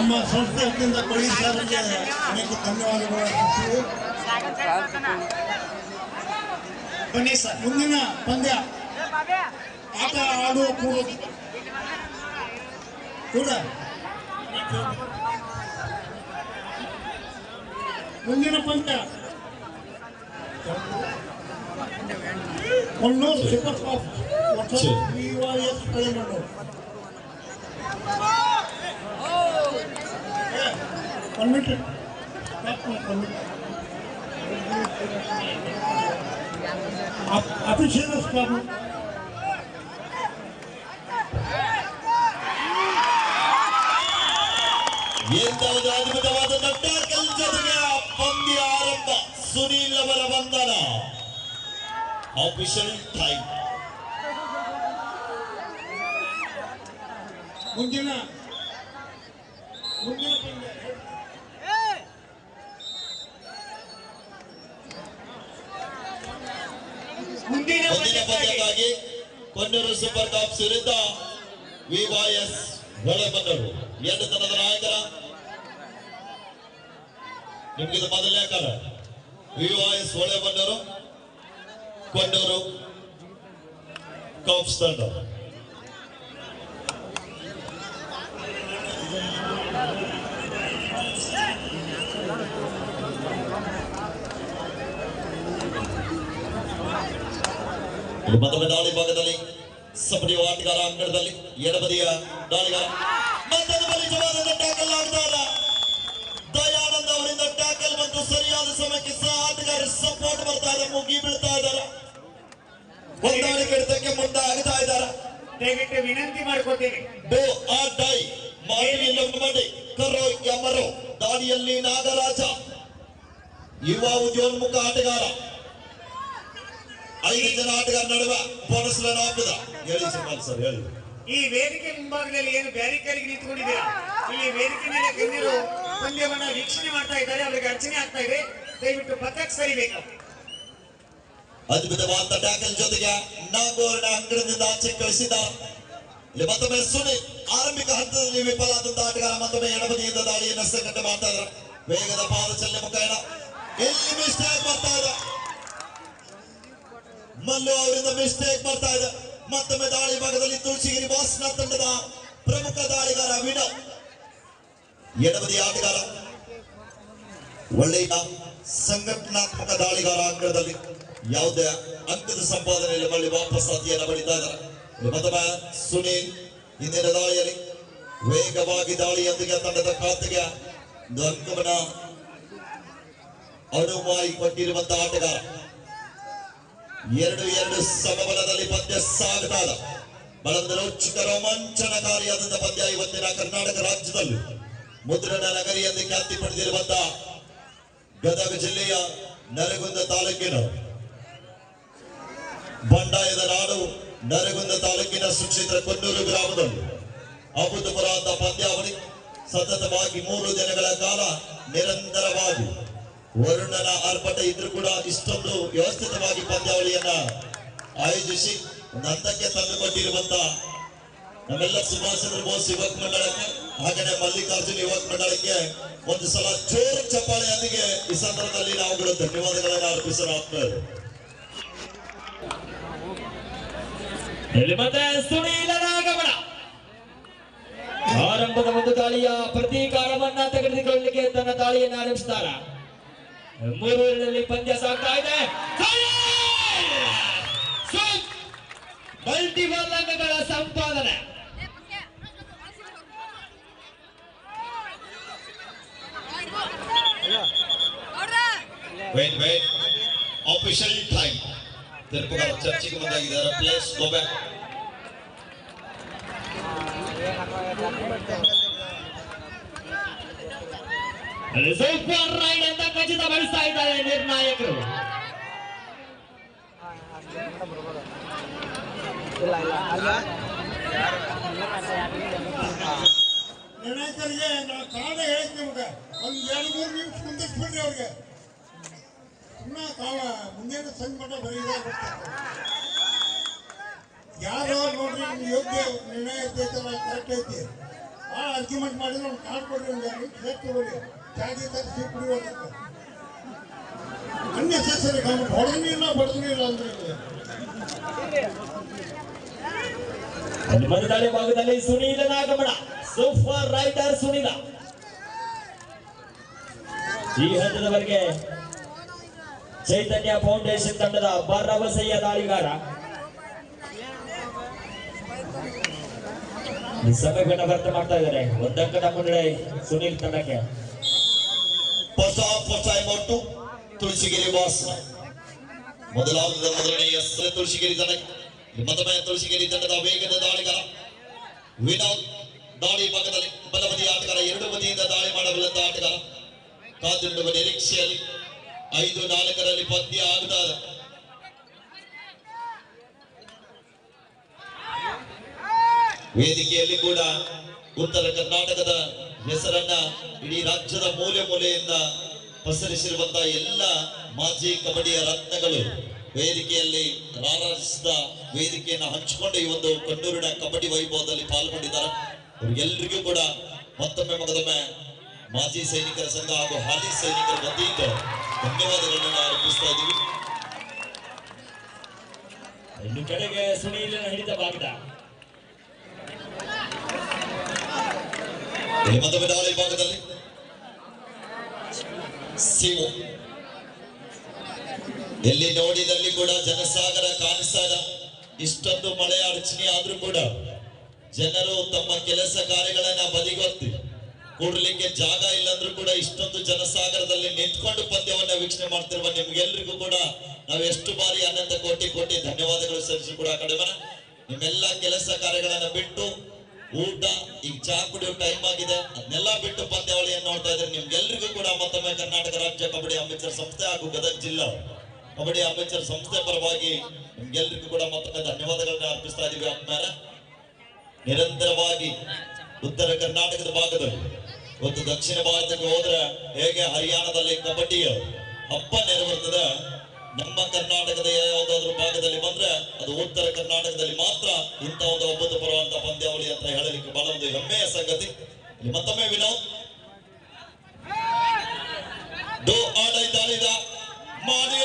ನಮ್ಮ ಸಂಸ್ಥೆ ವತಿಯಿಂದ ಪೊಲೀಸ್ ಅವರಿಗೆ ಅನೇಕ ಧನ್ಯವಾದಗಳು ಅರ್ಪಿಸುತ್ತೇವೆ. ಬನ್ನಿ ಸರ್, ಮುಂದಿನ ಪಂದ್ಯ ಆಟ ಆಡುವ ಕೂಡ ಮುಂದಿನ ಪಂದ್ಯ ಕೊಣ್ಣೂರು ಸೂಪರ್ ಕಾಪ್ VYS ಕಳೆಮಣ್ಣೂರು. ಅಭಿಷೇಕ ಸ್ವಾಮಿ ಅದ್ಭುತವಾದ ಟ್ಯಾಕಲ್ ಜೊತೆಗೆ ಪಂದ್ಯ ಆರಂಭ. ಸುನೀಲ್ ಅವರ ಬಂಧನ. Official time. ಮುಂದಿನ ಪಂದ್ಯಕ್ಕಾಗಿ ಕೊಣ್ಣೂರು ಸೂಪರ್ ಕಾಪ್ಸ್ ವಿರುದ್ಧ VYS ಹೊಳೆಬಂದರು ಎರಡು ತನದ ನಾಯಕರ. ನಿಮ್ಗೆ ಮೊದಲನೇ ಕಾಲ VYS ಹೊಳೆಬಂದರು, ಕೊಣ್ಣೂರು ಕಾಪ್ಸ್ ತಂಡ. ಮತ್ತೊಮ್ಮೆ ದಾಳಿ ಭಾಗದಲ್ಲಿ ಸಬಡಿ ಆಟಗಾರ ಅಂಗಣದಲ್ಲಿ ಎಡಬದಿಯ ದಾಳಿಗಾರ ಮತ್ತೊಂದು ಬಲಿಷ್ಠವಾದ ಟ್ಯಾಕಲ್ ಆಟಗಾರ ದಯಾನಂದ ಅವರಿಂದ ಟ್ಯಾಕಲ್ ಮತ್ತು ಸರಿಯಾದ ಸಮಯಕ್ಕೆ ಸಹ ಆಟಗಾರ ಸಪೋರ್ಟ್ ಬರ್ತಾ ಇದ್ದಾರೆ, ಮುಗಿ ಬೀಳ್ತಾ ಇದ್ದಾರೆ, ಹೊಂದಾಣಿಕೆ ಕೆಡತಕ್ಕೆ ಮುಂದಾಗ್ತಾ ಇದ್ದಾರೆ. ದಯವಿಟ್ಟು ವಿನಂತಿ ಮಾಡ್ಕೋತೀನಿ, ಡೋ ಆ ಡೈ ಮಾಡಿ ಕರೋ ಯಮರೋ. ದಾಳಿಯಲ್ಲಿ ನಾಗರಾಜ ಯುವ ಉದ್ಯೋನ್ಮುಖ ಆಟಗಾರ. 5 ಜನ ಆಟಗಾರ ನಡುವೆ ಬೋನಸ್ ರನ್ ಹಾಕಿದ. ಹೇಳಿ ಸರ್, ಹೇಳಿ. ಈ ವೇದಿಕೆ ಮುಂಭಾಗದಲ್ಲಿ ಏನು ಬ್ಯಾರಿಕೇಡ್ಗೆ ನಿಂತ್ಕೊಂಡಿದ್ದೀರಾ, ಇಲ್ಲಿ ವೇದಿಕೆ ಮೇಲೆ ಗಣ್ಯರು ಪಂದ್ಯವನ್ನ ವೀಕ್ಷಣೆ ಮಾಡ್ತಾ ಇದ್ದಾರೆ, ಅವರಿಗೆ ಅರ್ಚನೆ ಆಗ್ತಾ ಇದೆ, ದಯವಿಟ್ಟು ಪಕ್ಕಕ್ಕೆ ಸರಿಬೇಕು. ಅದ್ಭುತವಾದ ಟ್ಯಾಕಲ್ ಜೊತೆಗೆ ನಾಗೋರ್ನ ಅಂಗಡದಿಂದ ಆಚೆ ಕಳಿಸಿದ. ಇಲ್ಲಿ ಮತ್ತೊಮ್ಮೆ ಸುನೀಲ್ ಆರಂಭಿಕ ಹಂತದಲ್ಲಿ ವಿಫಲಾದಂತ ಆಟಗಾರ ಮತ್ತೊಮ್ಮೆ ಎಡಬದಿಯಿಂದ ದಾಳಿಯನ್ನು ಸಂಘಟನೆ ಮಾಡ್ತಾ ಇದ್ದಾರೆ. ವೇಗದ ಪಾದಚಲನೆ ಮುಖೇನ ಎಲ್ಲಿ ಮಿಸ್ಟೇಕ್ ಬರ್ತಾ ಇದೆ, ಮಲ್ಲು ಅವರಿಂದ ಮಿಸ್ಟೇಕ್ ಬರ್ತಾ ಇದೆ. ಮತ್ತೊಮ್ಮೆ ದಾಳಿ ಭಾಗದಲ್ಲಿ ತುಳಸಿಗಿರಿ ಬಾಸ್ನ ತಂಡದ ಪ್ರಮುಖ ದಾಳಿಗಾರ ವಿನೋದ್, ಎಡಬದಿ ಆಟಗಾರ, ಒಳ್ಳೆಯ ಸಂಘಟನಾತ್ಮಕ ದಾಳಿಗಾರ. ಅಂಗಣದಲ್ಲಿ ಯಾವುದೇ ಅಂಕದ ಸಂಪಾದನೆಯಲ್ಲಿ ಮళ్ళీ ವಾಪಸ್ ಅತಿಯನ್ನು ಬಡಿತಾ ಇದ್ದಾರೆ. ಮತ್ತೊಮ್ಮೆ ಸುನೀಲ್ ಹಿಂದಿನ ದಾಳಿಯಲ್ಲಿ ವೇಗವಾಗಿ ದಾಳಿಯೊಂದಿಗೆ ತಂಡದ ಖಾತೆಗೆ ಅಂಕವನ್ನ ಅನುಮಾನಿ ಕೊಟ್ಟಿರುವಂತಹ ಆಟಗಾರ. 2-2 ಸಮಬಲದಲ್ಲಿ ಪಂದ್ಯ ಸಾಗುತ್ತಾ ಇದೆ. ಬಲದ ರೋಚಕ ರೋಮಾಂಚನಕಾರಿಯಾದಂತಹ ಪಂದ್ಯ ಇವತ್ತಿನ ಕರ್ನಾಟಕ ರಾಜ್ಯದಲ್ಲಿ ಮುದ್ರಣ ನಗರಿ ಎಂದು ಖ್ಯಾತಿ ಪಡೆದಿರುವಂತಹ ಗದಗ ಜಿಲ್ಲೆಯ ನರಗುಂದ ತಾಲೂಕಿನ ಬಂಡಾಯದ ನಾಡು ನರಗುಂದ ತಾಲೂಕಿನ ಸುಕ್ಷೇತ್ರ ಕೊಣ್ಣೂರು ಗ್ರಾಮದಲ್ಲಿ ಅಭೂತಪೂರ್ವ ಪಂದ್ಯಾವಳಿ ಸತತವಾಗಿ 3 ದಿನಗಳ ಕಾಲ ನಿರಂತರವಾಗಿ ವರುಣನ ಆರ್ಭಟ ಇದ್ರೂ ಕೂಡ ಇಷ್ಟೊಂದು ವ್ಯವಸ್ಥಿತವಾಗಿ ಪಂದ್ಯಾವಳಿಯನ್ನ ಆಯೋಜಿಸಿ ಒಂದು ಹಂತಕ್ಕೆ ತಂದುಕೊಟ್ಟಿರುವಂತ ನಮ್ಮೆಲ್ಲ ಸುಭಾಷ್ ಚಂದ್ರ ಬೋಸ್ ಯುವಕ ಮಂಡಳಕ್ಕೆ ಹಾಗೆಯೇ ಮಲ್ಲಿಕಾರ್ಜುನ್ ಯುವಕ ಮಂಡಳಕ್ಕೆ ಒಂದು ಸಲ ಜೋರು ಚಪ್ಪಾಳೆಯೊಂದಿಗೆ ಈ ಸಂದರ್ಭದಲ್ಲಿ ನಾವುಗಳು ಧನ್ಯವಾದಗಳನ್ನು ಅರ್ಪಿಸಲಾಗ್ತದೆ. ಆರಂಭದ ಒಂದು ದಾಳಿಯ ಪ್ರತೀಕಾರವನ್ನ ತೆಗೆದುಕೊಳ್ಳಲಿಕ್ಕೆ ತನ್ನ ದಾಳಿಯನ್ನು ಆರಂಭಿಸಿದಾರ. 3 ಪಂದ್ಯ ಸಾಗ್ತಾ ಇದೆ. ಮಲ್ಟಿಬಲ್ ಅಂಕಗಳ ಸಂಪಾದನೆ. Official time. ತೀರ್ಪುಗಾರ ಚರ್ಚೆಗೆ ಮುಂದಾಗಿದ್ದಾರೆ. Place go back. Super ride ಅಂತ ಖಚಿತಪಡಿಸ್ತಾ ಇದ್ದಾರೆ ನಿರ್ಣಾಯಕರು. ನಿರ್ಣಾಯಕರಿಗೆ ನಾವು ಕಾರಣ ಹೇಳ್ತೀವಿ, ನಿಮ್ಗೆ ಒಂದು 2-3 ನಿಮಿಷ ಮುಂದಿಸ್ಬಿಡ್ರಿ ಅವ್ರಿಗೆ. ಸುಮ್ಮನೆ ಕಾಲ ಮುಂದೇನು ಸಂಕಟ ಬರೀದೇ ಯಾರು ನೋಡ್ರಿ, ನಿಮ್ಗೆ ಯೋಗ್ಯ ನಿರ್ಣಯ ಐತಲ್ಲ, ಕರೆಕ್ಟ್ ಐತಿ. ಭಾಳ ಆರ್ಗ್ಯುಮೆಂಟ್ ಮಾಡಿದ್ರೆ ಅವ್ನು ಕಾರ್ಡ್ ಕೊಡ್ರಿ ಒಂದು ತಗೋರಿ ಚಾಗಿ ತರಿಸಿ ಕುಡಿಯೋದಕ್ಕೆ ಅನ್ನೆಸೆಸರಿ ಕಾಮೆಂಟ್ ಹೊಡೆದೂ ಇಲ್ಲ ಬಡದೂ ಇಲ್ಲ ಅಂದ್ರೆ ಮಧ್ಯದಾಳಿ ಭಾಗದಲ್ಲಿ ಸುನೀಲನ ಆಗಮನ. ಸೂಪರ್ ರೈಟರ್ ಸುನೀಲ ಈ ಹಂತದವರೆಗೆ ಚೈತನ್ಯ ಫೌಂಡೇಶನ್ ತಂಡದ ಭರವಸೆಯ ದಾಳಿಗಾರ. ಈ ಸಮಯವನ್ನು ವ್ಯರ್ಥ ಮಾಡ್ತಾ ಇದ್ದಾರೆ. ಒಂದಂಕದ ಮುನ್ನಡೆ ಸುನೀಲ್ ತಂಡಕ್ಕೆ. ಹೊಸ ಟೈಮೌಟು ತುಳಸಿಗಿರಿ ಬಾಸ್. ಮೊದಲನೆಯ ತುಳಸಿಗಿರಿ ತಂಡಕ್ಕೆ ಮತ್ತೊಮ್ಮೆ ತುಳಸಿಗಿರಿ ತಂಡದ ವೇಗದ ದಾಳಿಗಾರ ವಿನೋದ್. ದಾಳಿ ಭಾಗದಲ್ಲಿ ಬಲಬದಿ ಆಟಗಾರ, ಎರಡು ಬದಿಯಿಂದ ದಾಳಿ ಮಾಡಬಲ್ಲಂತ ಆಟಗಾರ. ಕಾದಿರುವ ನಿರೀಕ್ಷೆಯಲ್ಲಿ 5-4ರಲ್ಲಿ ಪಂದ್ಯ ಆಗ್ತಾ ಇದೆ. ವೇದಿಕೆಯಲ್ಲಿ ಕೂಡ ಉತ್ತರ ಕರ್ನಾಟಕದ ಹೆಸರನ್ನ ಇಡೀ ರಾಜ್ಯದ ಮೂಲೆ ಮೂಲೆಯಿಂದ ಪಸರಿಸಿರುವಂತಹ ಎಲ್ಲ ಮಾಜಿ ಕಬಡ್ಡಿಯ ರತ್ನಗಳು ವೇದಿಕೆಯಲ್ಲಿ ರಾರಾಜಿಸಿದ ವೇದಿಕೆಯನ್ನು ಹಂಚಿಕೊಂಡು ಈ ಒಂದು ಕಣ್ಣೂರಿನ ಕಬಡ್ಡಿ ವೈಭವದಲ್ಲಿ ಪಾಲ್ಗೊಂಡಿದ್ದಾರೆ. ಅವರಿಗೆಲ್ಲರಿಗೂ ಕೂಡ ಮತ್ತೊಮ್ಮೆ ಮಾಜಿ ಸೈನಿಕರ ಸಂಘ ಹಾಗೂ ಹಾಲಿ ಸೈನಿಕರ ವತಿಯಿಂದ ಧನ್ಯವಾದಗಳನ್ನು ಅರ್ಪಿಸ್ತಾ ಇದ್ದೀವಿ. ಇನ್ನು ಕಡೆಗೆ ಸುನೀಲನ ಹಿಡಿತ ಭಾಗದ ಮತ್ತೊಮ್ಮೆ ದಾಳಿ ಭಾಗದಲ್ಲಿ ಸಿಮು. ಎಲ್ಲಿ ನೋಡಿದಲ್ಲಿ ಕೂಡ ಜನಸಾಗರ ಕಾಣಿಸ್ತಾ ಇಲ್ಲ. ಇಷ್ಟೊಂದು ಮಳೆ ಅಡಚಣೆ ಆದ್ರೂ ಕೂಡ ಜನರು ತಮ್ಮ ಕೆಲಸ ಕಾರ್ಯಗಳನ್ನ ಬದಿಗೊತ್ತಿ ಕೂಡಲಿಕ್ಕೆ ಜಾಗ ಇಲ್ಲಂದ್ರೂ ಕೂಡ ಇಷ್ಟೊಂದು ಜನಸಾಗರದಲ್ಲಿ ನಿಂತ್ಕೊಂಡು ಪಂದ್ಯವನ್ನ ವೀಕ್ಷಣೆ ಮಾಡ್ತಿರುವ ನಿಮ್ಗೆಲ್ರಿಗೂ ಕೂಡ ನಾವು ಎಷ್ಟು ಬಾರಿ ಅನಂತ ಕೋಟಿ ಧನ್ಯವಾದಗಳು ಸಲ್ಲಿಸಿ ಕೂಡ ಕಡಿಮೆ. ನಿಮ್ಮೆಲ್ಲ ಕೆಲಸ ಕಾರ್ಯಗಳನ್ನ ಬಿಟ್ಟು ಊಟ ಈಗ ಚಾ ಕುಡಿಯೋ ಟೈಮ್ ಆಗಿದೆ, ಅದನ್ನೆಲ್ಲ ಬಿಟ್ಟು ಪಂದ್ಯಾವಳಿಯನ್ನು ನೋಡ್ತಾ ಇದ್ರೆ ನಿಮ್ಗೆಲ್ರಿಗೂ ಕೂಡ ಮತ್ತೊಮ್ಮೆ ಕರ್ನಾಟಕ ರಾಜ್ಯ ಕಬಡ್ಡಿ ಅಮೇಚರ್ ಸಂಸ್ಥೆ ಹಾಗೂ ಗದಗ ಜಿಲ್ಲಾ ಕಬಡ್ಡಿ ಅಮೇಚರ್ ಸಂಸ್ಥೆ ಪರವಾಗಿ ನಿಮ್ಗೆಲ್ರಿಗೂ ಕೂಡ ಮತ್ತೊಮ್ಮೆ ಧನ್ಯವಾದಗಳನ್ನ ಅರ್ಪಿಸ್ತಾ ಇದೀವಿ. ಆದ್ಮೇಲೆ ನಿರಂತರವಾಗಿ ಉತ್ತರ ಕರ್ನಾಟಕದ ಭಾಗದಲ್ಲಿ ಇವತ್ತು ದಕ್ಷಿಣ ಭಾರತಕ್ಕೆ ಹೋದ್ರೆ ಹೇಗೆ ಹರಿಯಾಣದಲ್ಲಿ ಕಬಡ್ಡಿಯ ಹಬ್ಬ ನೆರವೇರ್ತದೆ, ನಮ್ಮ ಕರ್ನಾಟಕದ ಯಾವುದಾದ್ರೂ ಭಾಗದಲ್ಲಿ ಬಂದ್ರೆ ಅದು ಉತ್ತರ ಕರ್ನಾಟಕದಲ್ಲಿ ಮಾತ್ರ ಇಂಥ ಒಂದು ಹಬ್ಬದ ಬರುವಂತ ಪಂದ್ಯಾವಳಿ ಅಂತ ಹೇಳಲಿಕ್ಕೆ ಬಹಳ ಒಂದು ಹೆಮ್ಮೆಯ ಸಂಗತಿ. ಇಲ್ಲಿ ಮತ್ತೊಮ್ಮೆ ವಿನೋದ್ ಡೋ ಆಡೈತಾಳಿದ ಮಾಡಿ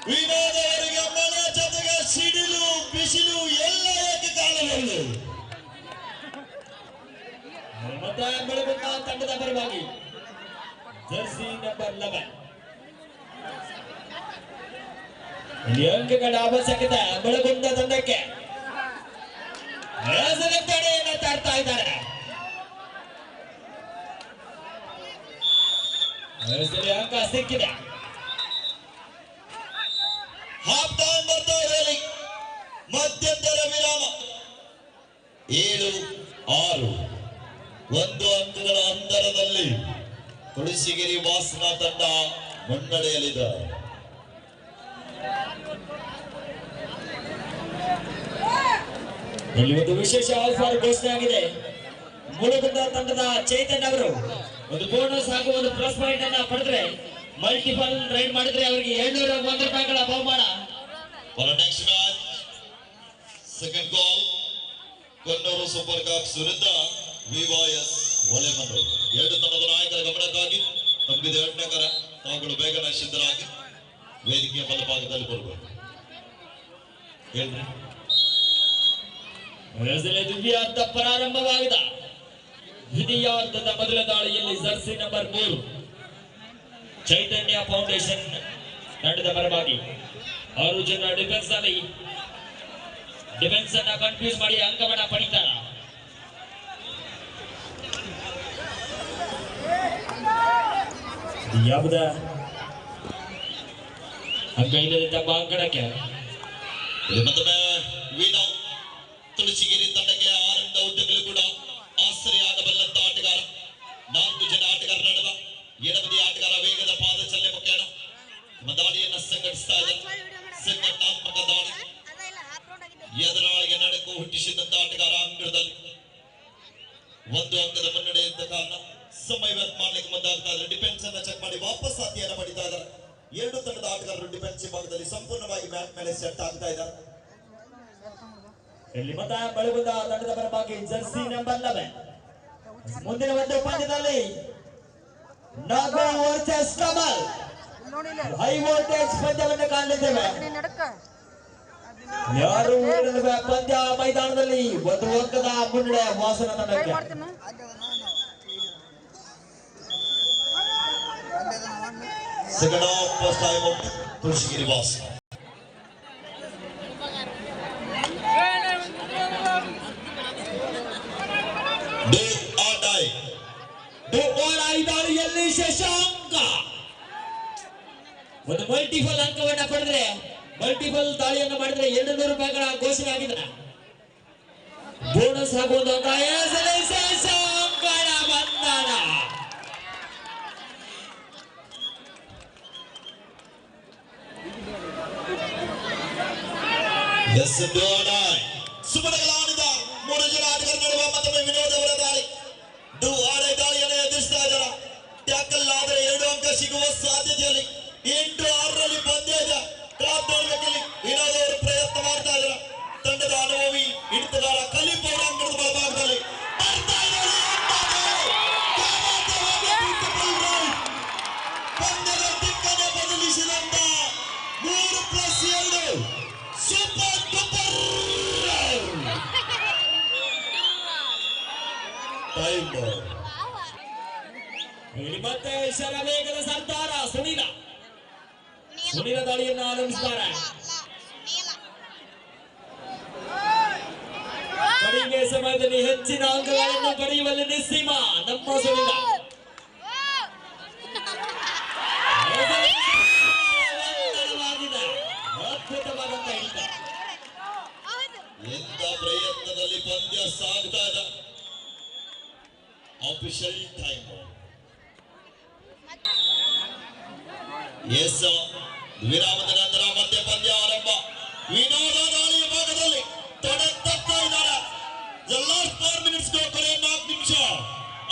ವಿನೋದ್ ಅವರಿಗೆ ಮಳೆ ಜೊತೆಗೆ ಸಿಡಿಲು ಬಿಸಿಲು ಎಲ್ಲ ಏಕಕಾಲದಲ್ಲಿ ಮತ್ತೆ ಬೆಳಗುಂದ ತಂಡದ ಪರವಾಗಿ ಜರ್ಸಿ ನಂಬರ್ 11 ಇಲ್ಲಿ ಅಂಕಗಳ ಅವಶ್ಯಕತೆ ಬೆಳಗುಂದ ತಂಡಕ್ಕೆ. ತಡೆಯನ್ನು ತಾಡ್ತಾ ಇದ್ದಾರೆ. ಅಂಕ ಸಿಕ್ಕಿದೆ. ಹಾಫ್ ಟೈಮ್ ಬರ್ತಾ ಇದೆ. ಮಧ್ಯಂತರ ವಿರಾಮ 7-6 1 ಅಂಕಗಳ ಅಂತರದಲ್ಲಿ ತುಳಸಿಗಿರಿ ವಾಸನ ತಂಡ ಮುನ್ನಡೆಯಲಿದೆ. ಇಲ್ಲಿ ಒಂದು ವಿಶೇಷ ಆಫರ್ ಘೋಷಣೆ ಆಗಿದೆ. ಮುಳುಗುಂದ ತಂಡದ ಚೈತನ್ಯ ಅವರು ಒಂದು ಬೋನಸ್ ಹಾಗೂ ಒಂದು ಪ್ಲಸ್ ಪಾಯಿಂಟ್ ಅನ್ನ ಪಡೆದ್ರೆ ಮಲ್ಟಿಪಲ್ ರೈಡ್ ಮಾಡಿದ್ರೆ ಅವರಿಗೆ 701 ರೂಪಾಯಿಗಳ ಬಹುಮಾನ. For next match, second call, Konnur super Cox ವಿರುದ್ಧ ವಿವಾಯಸ್ ಒಲೆಮಂದು. ಎರಡು ತಂಡದ ನಾಯಕರ ಗಮನಕ್ಕಾಗಿ ತಮ್ಮಿದ 2ನೇ ಕರ ತಾವುಗಳು ಬೇಗನೆ ಸಿದ್ಧರಾಗಿ ವೇದಿಕೆಯ ಬಲಭಾಗದಲ್ಲಿ ಬರಬೇಕು. ಹೇಳ್ರಿ. ದ್ವಿತೀಯಾರ್ಧ ಪ್ರಾರಂಭವಾಗಿದೆ. ದ್ವಿತೀಯಾರ್ಧದ ಮೊದಲ ದಾಳಿಯಲ್ಲಿ ಜರ್ಸಿ ನಂಬರ್ 3 ಚೈತನ್ಯ ಫೌಂಡೇಶನ್ ತಂಡದ ಪರವಾಗಿ 6 ಜನ ಡಿಫೆನ್ಸ್ ಅನ್ನ ಕನ್ಫ್ಯೂಸ್ ಮಾಡಿ ಅಂಕವನ್ನ ಪಡಿತಾರ. ಯಾವುದ ಅಂಕ ಇಲ್ಲದೆ ತಮ್ಮ ಅಂಕಣಕ್ಕೆ ಮತ್ತೊಮ್ಮೆ ವಿನೋದ್ ತುಳಸಿಗಿರಿ ತಂಡಕ್ಕೆ 6 ಹುದ್ದೆಗಳು ಕೂಡ ಆಶ್ರಯಾಗಬಲ್ಲಂತ ಆಟಗಾರ. 4 ಜನ ಆಟಗಾರ ನಡುವ ಎಡಬದಿ ಆಟಗಾರ ವೇಗದ ಪಾದಚಲನೆ ಮುಖೇನ ದಾಳಿಯನ್ನು ಸಂಘಟಿಸ್ತಾ ಇದ್ದಾರೆ. ಸಂಘಟನಾತ್ಮಕ ದಾಳಿ ಎದುರಾಳಿಗೆ ನಡಕು ಹುಟ್ಟಿಸಿದಂತ ಆಟಗಾರ ಅಂಗಳದಲ್ಲಿ 1 ಅಂಕದ ಮುನ್ನಡೆ ಇದ್ದ ಕಾರಣ ಸಮಯ ವ್ಯರ್ಥ ಮಾಡ್ಲಿಕ್ಕೆ ಮುಂದಾಗ್ತಾ ಇದ್ದಾರೆ. ಡಿಫೆನ್ಸ್ ಅನ್ನ ಚೆಕ್ ಮಾಡಿ ವಾಪಸ್ ಹಾತಿಯನ್ನು ಪಡಿತಾ ಇದ್ದಾರೆ. ಎರಡು ತಂಡದ ಆಟಗಾರರು ಡಿಫೆನ್ಸಿವ್ ಭಾಗದಲ್ಲಿ ಸಂಪೂರ್ಣವಾಗಿ ಮ್ಯಾಟ್ ಮೇಲೆ ಸೆಟ್ ಆಗ್ತಾ ಇದ್ದಾರೆ. ಇಲ್ಲಿ ಮತ ಮಳೆಗುಂದ ತಂಡದ ಪರವಾಗಿ ಜರ್ಸಿ ನಂಬರ್ 11. ಮುಂದಿನ ಒಂದು ಪಂದ್ಯದಲ್ಲಿ ನಾಗು ವರ್ಸಸ್ ಕಮಲ್ ಹೈ ವೋಲ್ಟೇಜ್ ಪಂದ್ಯವನ್ನು ಕಾಣಲಿದ್ದೇವೆ. ಯಾರು ಉಳಿದ ಪಂದ್ಯ ಮೈದಾನದಲ್ಲಿ ಒಂದು ಅಂಕದ ಮುನ್ನಡೆ ವಾಸನ ತಂಡಕ್ಕೆ. Second half, first time of Tulshigiri Vas. Do or die. Do or die ದಾಳಿಯಲ್ಲಿ ಶಶಾಂಕ ಒಂದು ಮಲ್ಟಿಪಲ್ ಅಂಕವನ್ನ ಪಡೆದ್ರೆ, ಮಲ್ಟಿಪಲ್ ದಾಳಿಯನ್ನು ಮಾಡಿದ್ರೆ 200 ರೂಪಾಯಿಗಳ ಘೋಷಣೆ ಆಗಿದೆ. ಬೋನಸ್ ಹಾಗೂ ಒಂದು ಅಂಕ ಶಶಾಂಕನ ಬಂಧನ. Yes, do or die. ಸುಮನಗಳಾಡಿದ 3 ಜನ ಆಟಗಾರರ ನಡುವೆ ಮತ್ತೊಮ್ಮೆ ವಿನೋದ್ ಅವರ ದಾಳಿ. Do or die ದಾಳಿಯನ್ನು ಎದುರಿಸ್ತಾ ಇದ್ದಾರೆ. ಟ್ಯಾಕಲ್ ಆದರೆ 2 ಅಂಕ ಸಿಗುವ ಸಾಧ್ಯತೆಯಲ್ಲಿ 8-6ರಲ್ಲಿ ಪಂದ್ಯ ಇದೆ. ಕಾದಾಡಬೇಕಲ್ಲಿ ವಿನೋದ್ ಅವರು ಪ್ರಯತ್ನ ಮಾಡ್ತಾ ಇದ್ದಾರೆ. ತಂಡದ ಅನುಭವಿ ಹಿಡಿತಗಾರ ಖಲೀಫ್ ಅವರ ಅಂಗಣದ ಬಲಭಾಗದಲ್ಲಿ ಬರ್ತಾ ಇದ್ದಾರೆ. ಪಂದ್ಯದ ದಿಕ್ಕನ್ನು ಬದಲಿಸಿದಂತ 3+2 ಸೂಪರ್ ಡೂಪರ್ ಟೈಮ್. ಇಲ್ಲಿ ಮತ್ತೆ ಶರವೇಗದ ಸರ್ದಾರ ಸುನೀಲ ದಾಳಿಯನ್ನು ಆರಂಭಿಸುತ್ತಾರೆ. ಕಡಿಮೆ ಸಮಯದಲ್ಲಿ ಹೆಚ್ಚಿನ ಅಂಕಗಳನ್ನು ಪಡೆಯುವಲ್ಲಿ ನಿಸ್ಸೀಮ ನಮ್ಮ ಸುನೀಲ. ಅದ್ಭುತವಾದಂತ ಹಿಡಿತ. ಎಂತ ಪ್ರಯತ್ನದಲ್ಲಿ ಪಂದ್ಯ ಸಾಗ್ತಾ ಇದೆ. Official time. ಎಸ್, ವಿರಾಮದ ನಂತರ ಮತ್ತೆ ಪಂದ್ಯ ಆರಂಭ. ವಿನೋದ ದಾಳಿಯ ಭಾಗದಲ್ಲಿ ತಡೆ ತಪ್ತಾ ಇದ್ದಾರೆ. The last 4 minutes को करें 4 निमिष.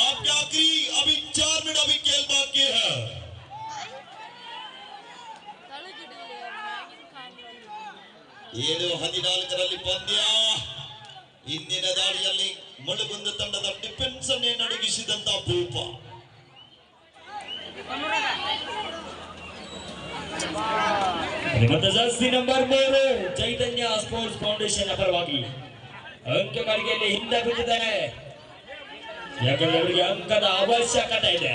आप क्या आखिरी अभी 4 मिनट अभी खेल बाकी है. 7-14ರಲ್ಲಿ ಪಂದ್ಯ. ಇಂದಿನ ದಾಳಿಯಲ್ಲಿ ಮಳಗುಂದ ತಂಡದ ಡಿಫೆನ್ಸ್ ಅನ್ನೇ ನಡುಗಿಸಿದಂತ ಭೂಪ. ಮತ್ತೆ ಜರ್ಸಿ ನಂಬರ್ 3 ಚೈತನ್ಯ ಸ್ಪೋರ್ಟ್ಸ್ ಫೌಂಡೇಶನ್ ಪರವಾಗಿ ಅಂಕ ಗಳಿಕೆಯಲ್ಲಿ ಹಿಂದೆ ಬಿದ್ದಿದ್ದಾರೆ. ಯಾಕಂದ್ರೆ ಅವರಿಗೆ ಅಂಕದ ಅವಶ್ಯಕತೆ ಇದೆ.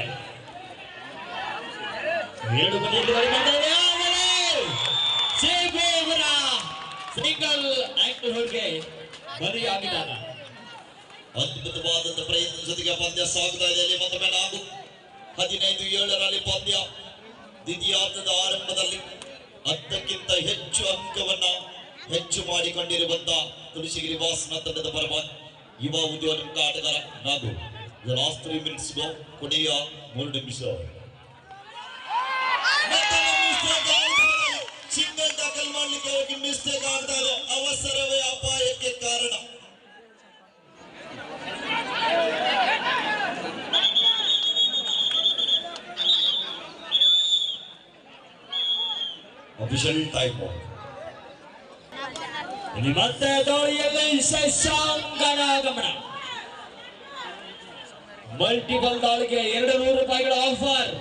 7 ಬದಿಯಲ್ಲಿ ಸಿಂಗಲ್ ಆಕ್ಟರ್ ಹೊರಗೆ ಬಲಿಯಾಗಿದ್ದಾರೆ. ಅದ್ಭುತವಾದಂತ ಪ್ರಯತ್ನ ಜೊತೆಗೆ ಪಂದ್ಯ ಸಾಗುತ್ತಾ ಇದೆ. ಅಲ್ಲಿ ಮತ್ತೊಮ್ಮೆ 15-7ರಲ್ಲಿ ಪಂದ್ಯ. ದ್ವಿತೀಯಾರ್ಧದ ಆರಂಭದಲ್ಲಿ 10ಕ್ಕಿಂತ ಹೆಚ್ಚು ಅಂಕವನ್ನ ಹೆಚ್ಚು ಮಾಡಿಕೊಂಡಿರುವಂತ ತುಳಸಿಗಿರಿ ವಾಸನ ತಂಡದ ಪರವಾಗಿ ಯುವ ಉದ್ಯೋಗ ಆಟಗಾರ ನಾಗು. ಲಾಸ್ಟ್ 3 minutes ಕೊನೆಯ 3 ನಿಮಿಷ. ಸಿಂಗಲ್ ದಾಖಲ್ ಮಾಡ್ಲಿಕ್ಕೆ ಹೋಗಿ ಮಿಸ್ಟೇಕ್ ಆಗ್ತಾ ಇದೆ. ಅವಸರವೇ ಅಪಾಯಕ್ಕೆ ಕಾರಣ. Official time. ಮತ್ತೆ ದಾಳಿಯಲ್ಲಿ ಶಶಾಂಕನ ಗಮನ. ಮಲ್ಟಿಪಲ್ ದಾಳಿಗೆ 200 ರೂಪಾಯಿಗಳ ಆಫರ್.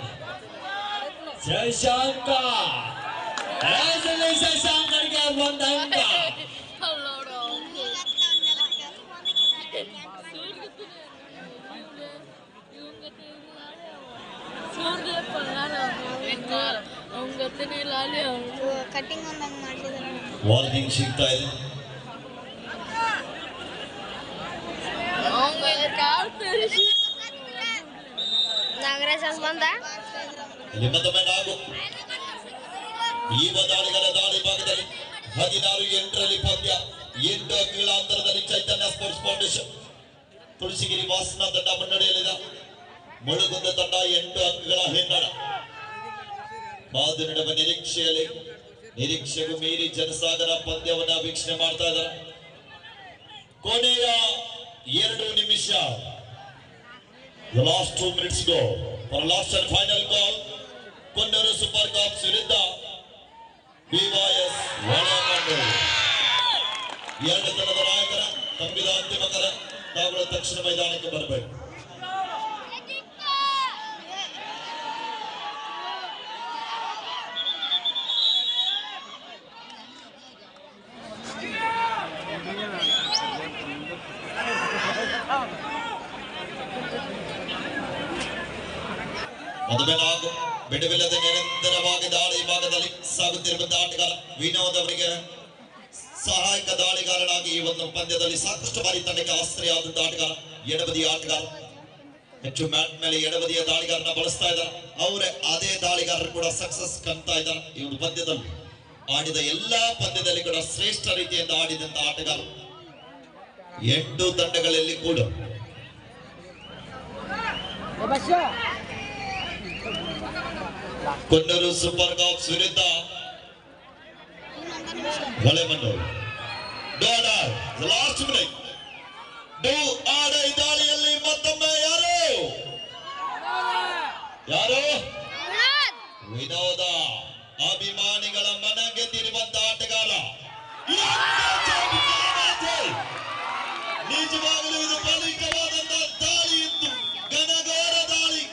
ಶಶಾಂಕ ಶಶಾಂಕನಿಗೆ 1 ಅಂಕ. ವಾರ್ನಿಂಗ್ ಸಿಗ್ತಾ ಇದೆ. ಇಲ್ಲಿ ಮತ್ತೊಮ್ಮೆ ನಾವು ಯುವ ದಾಳಿಗಳ ದಾಳಿ ಭಾಗದಲ್ಲಿ 16-8ರಲ್ಲಿ ಪಂದ್ಯ. 8 ಅಂಕಗಳ ಅಂತರದಲ್ಲಿ ಚೈತನ್ಯ ಸ್ಪೋರ್ಟ್ಸ್ ಫೌಂಡೇಶನ್ ತುಳಸಿಗಿರಿ ವಾಸನ ತಂಡ ಮುನ್ನಡೆಯಲ್ಲಿದೆ. ಮುಳುಗುಂದ ತಂಡ 8 ಅಂಕಗಳ ಹಿನ್ನಡ. ಬಾದು ನಡುವ ನಿರೀಕ್ಷೆಗೂ ಮೀರಿ ಜನಸಾಗರ ಪಂದ್ಯವನ್ನ ವೀಕ್ಷಣೆ ಮಾಡ್ತಾ ಇದ್ದಾರೆ. ಕೊನೆಯ 2 ನಿಮಿಷ. The last 2 minutes go for last and final call. Konnur super cops ವಿರುದ್ಧ ಬಿವೈಎಸ್ ಹೊಳೆಮಣ್ಣೂರು. ಎರಡು ತಂಡದ ನಾಯಕರ ತಂಬಿದ ಅಂತಿಮ ಕರ ತಾವುಗಳು ತಕ್ಷಣ ಮೈದಾನಕ್ಕೆ ಬರಬೇಕು. ಮದುವೆ ಹಾಗೂ ಬಿಡುವಿಲ್ಲದೆ ನಿರಂತರವಾಗಿ ದಾಳಿ ಭಾಗದಲ್ಲಿ ಸಾಗುತ್ತಿರುವಂತಹ ಆಟಗಾರ ವಿನೋದ್ ಅವರಿಗೆ ಸಹಾಯಕ ದಾಳಿಗಾರನಾಗಿ ಈ ಒಂದು ಪಂದ್ಯದಲ್ಲಿ ಸಾಕಷ್ಟು ಬಾರಿ ತಂಡಕ್ಕೆ ಆಶ್ರಯವಾದಂತಹ ಆಟಗಾರ ಎಡಬದಿ ಆಟಗಾರ. ಹೆಚ್ಚು ಮ್ಯಾಟ್ ಮೇಲೆ ಎಡಬದಿಯ ದಾಳಿಗಾರನ ಬಳಸ್ತಾ ಇದ್ದಾರೆ. ಅವರೇ ಅದೇ ದಾಳಿಗಾರರು ಕೂಡ ಸಕ್ಸಸ್ ಕಾಣ್ತಾ ಇದ್ದಾರೆ. ಈ ಒಂದು ಪಂದ್ಯದಲ್ಲಿ ಆಡಿದ ಎಲ್ಲಾ ಪಂದ್ಯದಲ್ಲಿ ಕೂಡ ಶ್ರೇಷ್ಠ ರೀತಿಯಿಂದ ಆಡಿದಂತಹ ಆಟಗಾರ. 8 ತಂಡಗಳಲ್ಲಿ ಕೂಡ ಕೊನ್ನೂರು ಸೂಪರ್ ಕಾಪ್ಸ್ ವಿರುದ್ಧ ಹೊಳೆಮಣ್ಣೂರು. ಲಾಸ್ಟ್ ಮಿನಿಟ್ ದಾಳಿಯಲ್ಲಿ ಮತ್ತೊಮ್ಮೆ ಯಾರು ವಿನೋದ ಅಭಿಮಾನಿಗಳ ಮನ ಗೆದ್ದಿರುವಂತ ಆಟಗಾರ. ನಿಜವಾಗಲೂ ಇದು ಬಲಿಕವಾದಂತಹ ದಾಳಿ ಇತ್ತು, ಘನಘೋರ ದಾಳಿ.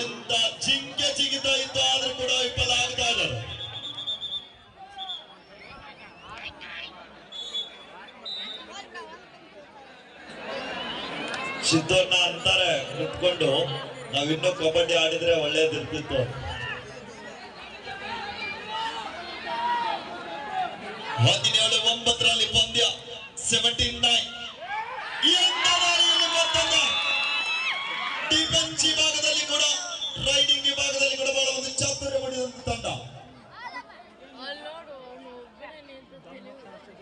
ಎಂತ ಜಿಂಕೆ ಜಿಗಿತಾ ಇತ್ತು, ಆದ್ರೂ ಕೂಡ ವಿಫಲ ಆಗ್ತಾ ಇದ್ದಾರೆ. ಸಿದ್ದಣ್ಣ ಅಂತಾರೆ ಕುತ್ಕೊಂಡು, ನಾವಿನ್ನೂ ಕಬಡ್ಡಿ ಆಡಿದ್ರೆ ಒಳ್ಳೇದಿರ್ತಿತ್ತು. 17-9 ಪಂದ್ಯ 79. ಡಿಫೆನ್ಸ್ ವಿಭಾಗದಲ್ಲಿ ಕೂಡ ರೈಡಿಂಗ್ ವಿಭಾಗದಲ್ಲಿ ಕೂಡ ಬಹಳ ಒಂದು ಚಾತುರ್ಯ ಮಾಡಿದಂತ ತಂಡ.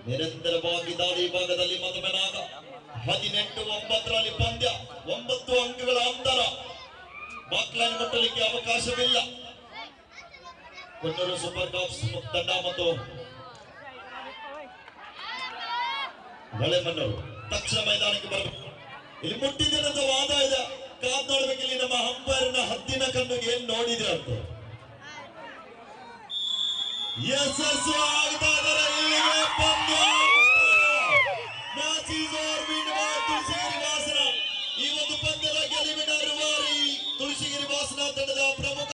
ನಿರಂತರವಾಗಿ ದಾಳಿ ಭಾಗದಲ್ಲಿ ಮದುವೆನಾಗ 18-9 ಪಂದ್ಯ 9 ಅಂಕಗಳ ಅಂತರ. ಬಾಕ್ಲೈನ್ ಮುಟ್ಟಲಿಕ್ಕೆ ಅವಕಾಶವಿಲ್ಲ. ಕೊನ್ನೂರು ಸೂಪರ್ ಕಾಪ್ಸ್ ತಂಡ ಮತ್ತು ಹೊಳೆಮಣ್ಣೂರು ತಕ್ಷಣ ಮೈದಾನಕ್ಕೆ ಬರಬೇಕು. ಇಲ್ಲಿ ಮುಟ್ಟಿದ ವಾದ ಇದೆ, ಕಾದ್ ನೋಡ್ಬೇಕು. ಇಲ್ಲಿ ನಮ್ಮ ಅಂಪೈರ್ನ ಹದ್ದಿನ ಕಣ್ಣಿಗೆ ಏನ್ ನೋಡಿದ್ರೆ ಅಂತ ಯಶಸ್ಸು ಆಗ್ತಾ ಇದ್ದಾರೆ.